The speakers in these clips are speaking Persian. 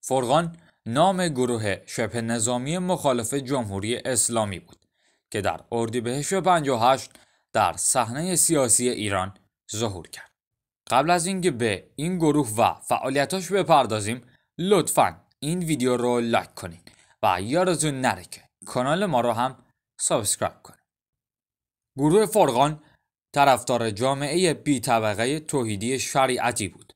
فرقان نام گروه شبه نظامی مخالف جمهوری اسلامی بود که در اردیبهشت 58 در صحنه سیاسی ایران ظهور کرد. قبل از اینکه به این گروه و فعالیتاش بپردازیم، لطفاً این ویدیو رو لایک کنین و یادتون نره که کانال ما رو هم سابسکرایب کنین. گروه فرقان طرفدار جامعه بی طبقه توحیدی شریعتی بود.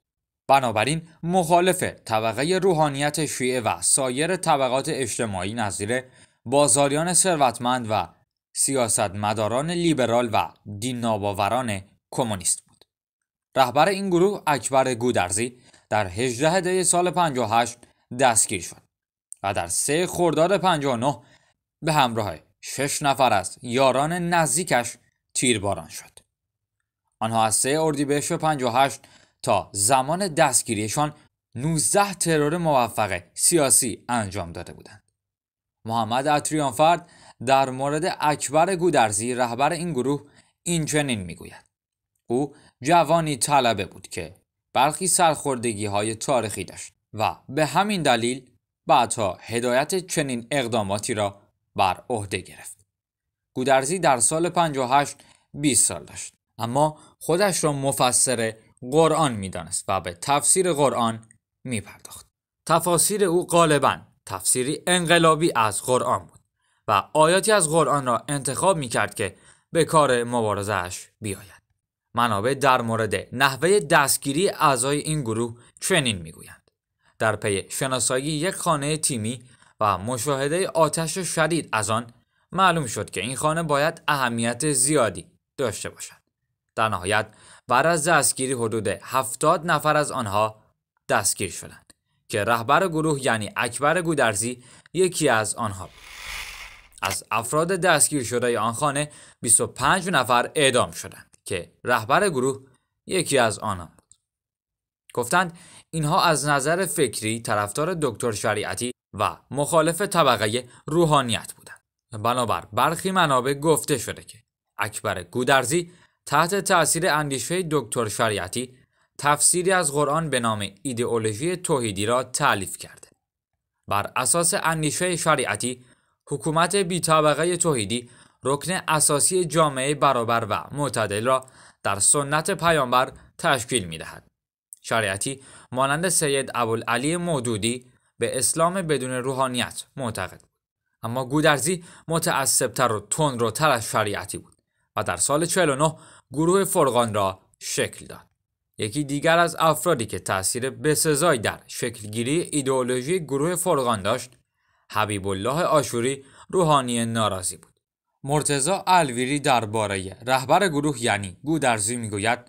بنابراین مخالف طبقه روحانیت شیعه و سایر طبقات اجتماعی نظیر بازاریان ثروتمند و سیاستمداران لیبرال و دین‌ناباوران کمونیست بود. رهبر این گروه اکبر گودرزی در 18 دی سال 58 دستگیر شد و در 3 خرداد 59 به همراه 6 نفر از یاران نزدیکش تیرباران شد. آنها از 3 اردیبهشت 58 تا زمان دستگیریشان 19 ترور موفق سیاسی انجام داده بودند. محمد عطریانفرد در مورد اکبر گودرزی رهبر این گروه این چنین میگوید: او جوانی طلبه بود که برخی سرخوردگی‌های تاریخی داشت و به همین دلیل بعدها هدایت چنین اقداماتی را بر عهده گرفت. گودرزی در سال 58 20 سال داشت، اما خودش را مفسر قرآن می‌دانست و به تفسیر قرآن می‌پرداخت. تفاسیر او غالباً تفسیری انقلابی از قرآن بود و آیاتی از قرآن را انتخاب می‌کرد که به کار مبارزه‌اش بیاید. منابع در مورد نحوه دستگیری اعضای این گروه چنین می‌گویند: در پی شناسایی یک خانه تیمی و مشاهده آتش شدید از آن، معلوم شد که این خانه باید اهمیت زیادی داشته باشد. در نهایت بعد از دستگیری حدود 70 نفر از آنها دستگیر شدند که رهبر گروه یعنی اکبر گودرزی یکی از آنها بود. از افراد دستگیر شده آن خانه 25 نفر اعدام شدند که رهبر گروه یکی از آنها بود. گفتند اینها از نظر فکری طرفدار دکتر شریعتی و مخالف طبقه روحانیت بودند. بنابر برخی منابع گفته شده که اکبر گودرزی تحت تأثیر اندیشه دکتر شریعتی تفسیری از قرآن به نام ایدئولوژی توحیدی را تألیف کرده. بر اساس اندیشه شریعتی، حکومت بی طبقه توحیدی رکن اساسی جامعه برابر و معتدل را در سنت پیامبر تشکیل می دهد. شریعتی مانند سید ابوالعلی مودودی به اسلام بدون روحانیت معتقد بود، اما گودرزی متعصب‌تر و تندروتر از شریعتی بود و در سال 49 گروه فرقان را شکل داد. یکی دیگر از افرادی که تأثیر بسزایی در شکلگیری ایدئولوژی گروه فرقان داشت، حبیب الله آشوری روحانی ناراضی بود. مرتضی الویری درباره رهبر گروه یعنی گودرزی میگوید: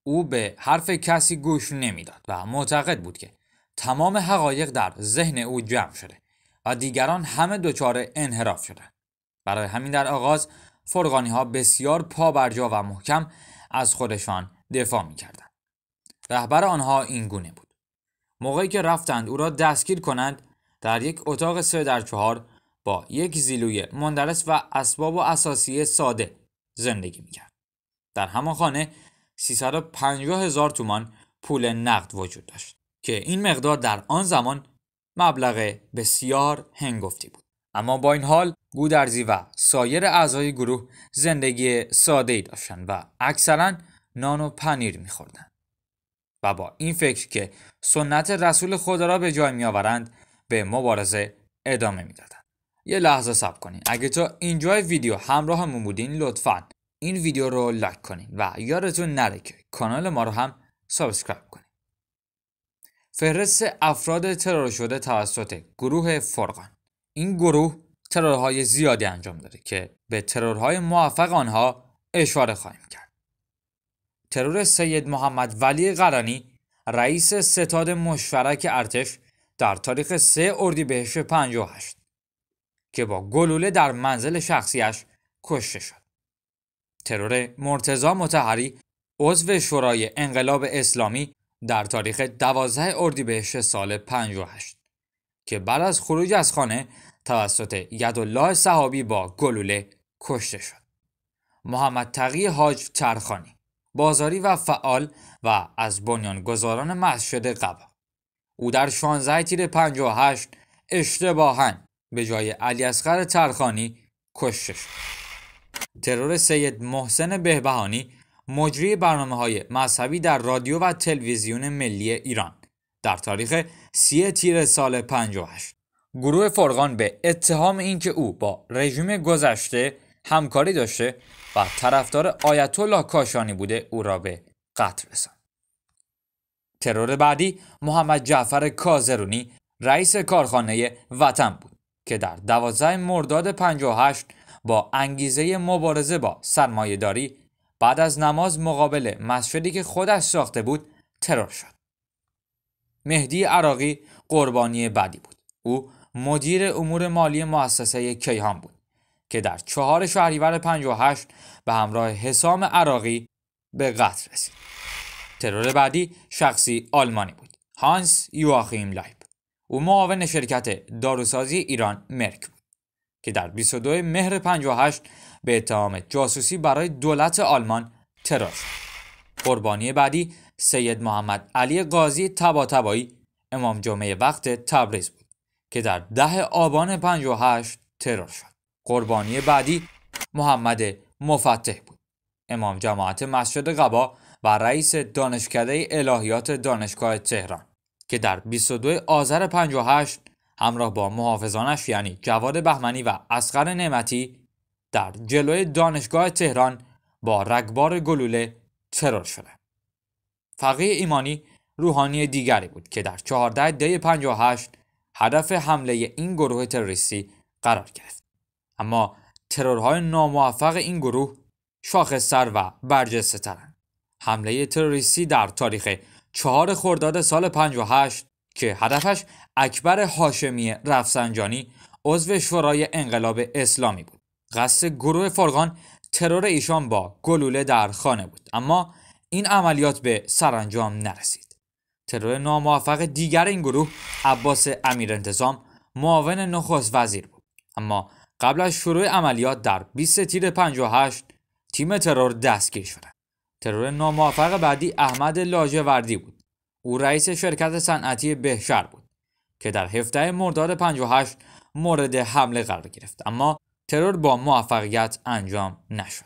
او به حرف کسی گوش نمیداد و معتقد بود که تمام حقایق در ذهن او جمع شده و دیگران همه دچار انحراف شدند. برای همین در آغاز فرقانی ها بسیار پابرجا و محکم از خودشان دفاع می‌کردند. رهبر آنها این گونه بود: موقعی که رفتند او را دستگیر کنند، در یک اتاق 3x4 با یک زیلوی مندرس و اسباب و اساسیه ساده زندگی می‌کرد. در همان خانه 350,000 تومان پول نقد وجود داشت که این مقدار در آن زمان مبلغ بسیار هنگفتی بود. اما با این حال گودرزی و سایر اعضای گروه زندگی ساده‌ای داشتند و اکثرا نان و پنیر می‌خوردند و با این فکر که سنت رسول خدا را به جای می‌آورند به مبارزه ادامه می‌دادند. یه لحظه صبر کنین. اگه تا اینجای ویدیو همراهمون بودین لطفاً این ویدیو رو لایک کنین و یادتون نره که کانال ما رو هم سابسکرایب کنین. فهرست افراد ترور شده توسط گروه فرقان. این گروه ترورهای زیادی انجام داده که به ترورهای موفق آنها اشاره خواهیم کرد. ترور سید محمد ولی قرنی، رئیس ستاد مشترک ارتش، در تاریخ 3 اردیبهشت 58 که با گلوله در منزل شخصیش کشته شد. ترور مرتضی مطهری، عضو شورای انقلاب اسلامی، در تاریخ 12 اردیبهشت سال 58 که بعد از خروج از خانه توسط یدالله صحابی با گلوله کشته شد. محمد تقی حاج چرخانی، بازاری و فعال و از بنیانگذاران مسجد قبا، او در 16 تیر 58 اشتباهاً به جای علیاصغر ترخانی کشته شد. ترور سید محسن بهبهانی، مجری برنامه‌های مذهبی در رادیو و تلویزیون ملی ایران، در تاریخ 30 تیر سال 58. گروه فرقان به اتهام اینکه او با رژیم گذشته همکاری داشته و طرفدار آیت الله کاشانی بوده او را به قتل رساند. ترور بعدی محمد جعفر کازرونی، رئیس کارخانه وطن بود که در 12 مرداد 58 با انگیزه مبارزه با سرمایه‌داری بعد از نماز مقابل مسجدی که خودش ساخته بود ترور شد. مهدی عراقی قربانی بعدی بود. او مدیر امور مالی مؤسسه کیهان بود که در 4 شهریور 58 به همراه حسام عراقی به قتل رسید. ترور بعدی شخصی آلمانی بود، هانس یواخیم لایب. او معاون شرکت داروسازی ایران مرک بود که در 22 مهر 58 به اتهام جاسوسی برای دولت آلمان ترور شد. قربانی بعدی سید محمد علی قاضی طباطبایی، امام جمعه وقت تبریز بود که در 10 آبان 58 ترور شد. قربانی بعدی محمد مفتح بود، امام جماعت مسجد قبا و رئیس دانشکده الهیات دانشگاه تهران که در 22 آذر 58 همراه با محافظانش یعنی جواد بهمنی و اصغر نعمتی در جلوی دانشگاه تهران با رگبار گلوله ترور شده. فقیه ایمانی روحانی دیگری بود که در 14 دی 58 هدف حمله این گروه تروریستی قرار گرفت. اما ترورهای ناموفق این گروه شاخص‌تر و برجسته‌ترند. حمله تروریستی در تاریخ 4 خرداد سال 58 که هدفش اکبر هاشمی رفسنجانی عضو شورای انقلاب اسلامی بود. قصد گروه فرقان ترور ایشان با گلوله در خانه بود، اما این عملیات به سرانجام نرسید. ترور ناموفق دیگر این گروه عباس امیرانتظام، معاون نخست وزیر بود، اما قبل از شروع عملیات در 20 تیر 58 تیم ترور دستگیر شدند. ترور ناموفق بعدی احمد لاجوردی بود. او رئیس شرکت صنعتی بهشهر بود که در 17 مرداد 58 مورد حمله قرار گرفت، اما ترور با موفقیت انجام نشد.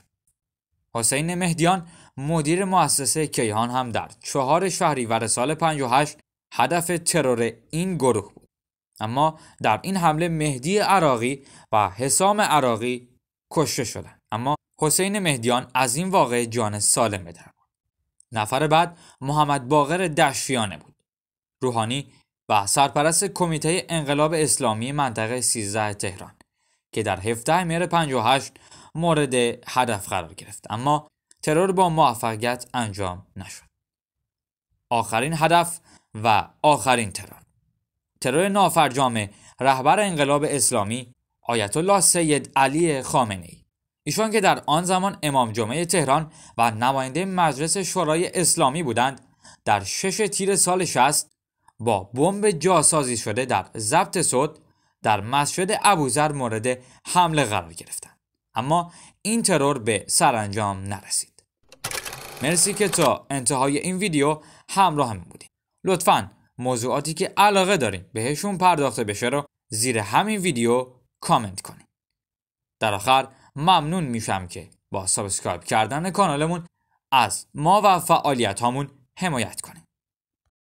حسین مهدیان، مدیر مؤسسه کیهان، هم در 4 شهریور سال 58 هدف ترور این گروه بود، اما در این حمله مهدی عراقی و حسام عراقی کشته شدند، اما حسین مهدیان از این واقعه جان سالم به در برد. نفر بعد محمد باقر دشتیانه بود، روحانی و سرپرست کمیته انقلاب اسلامی منطقه 13 تهران که در 17 مهر 58 مورد هدف قرار گرفت، اما ترور با موفقیت انجام نشد. آخرین هدف و آخرین ترور نافرجام رهبر انقلاب اسلامی آیت الله سید علی خامنه‌ای، ایشان که در آن زمان امام جمعه تهران و نماینده مجلس شورای اسلامی بودند، در 6 تیر سال 60 با بمب جاسازی شده در ضبط صوت در مسجد ابوذر مورد حمله قرار گرفتند، اما این ترور به سرانجام نرسید. مرسی که تا انتهای این ویدیو همراهم بودید. لطفاً موضوعاتی که علاقه دارین بهشون پرداخته بشه رو زیر همین ویدیو کامنت کنید. در آخر ممنون میشم که با سابسکرایب کردن کانالمون از ما و فعالیت هامون حمایت کنید.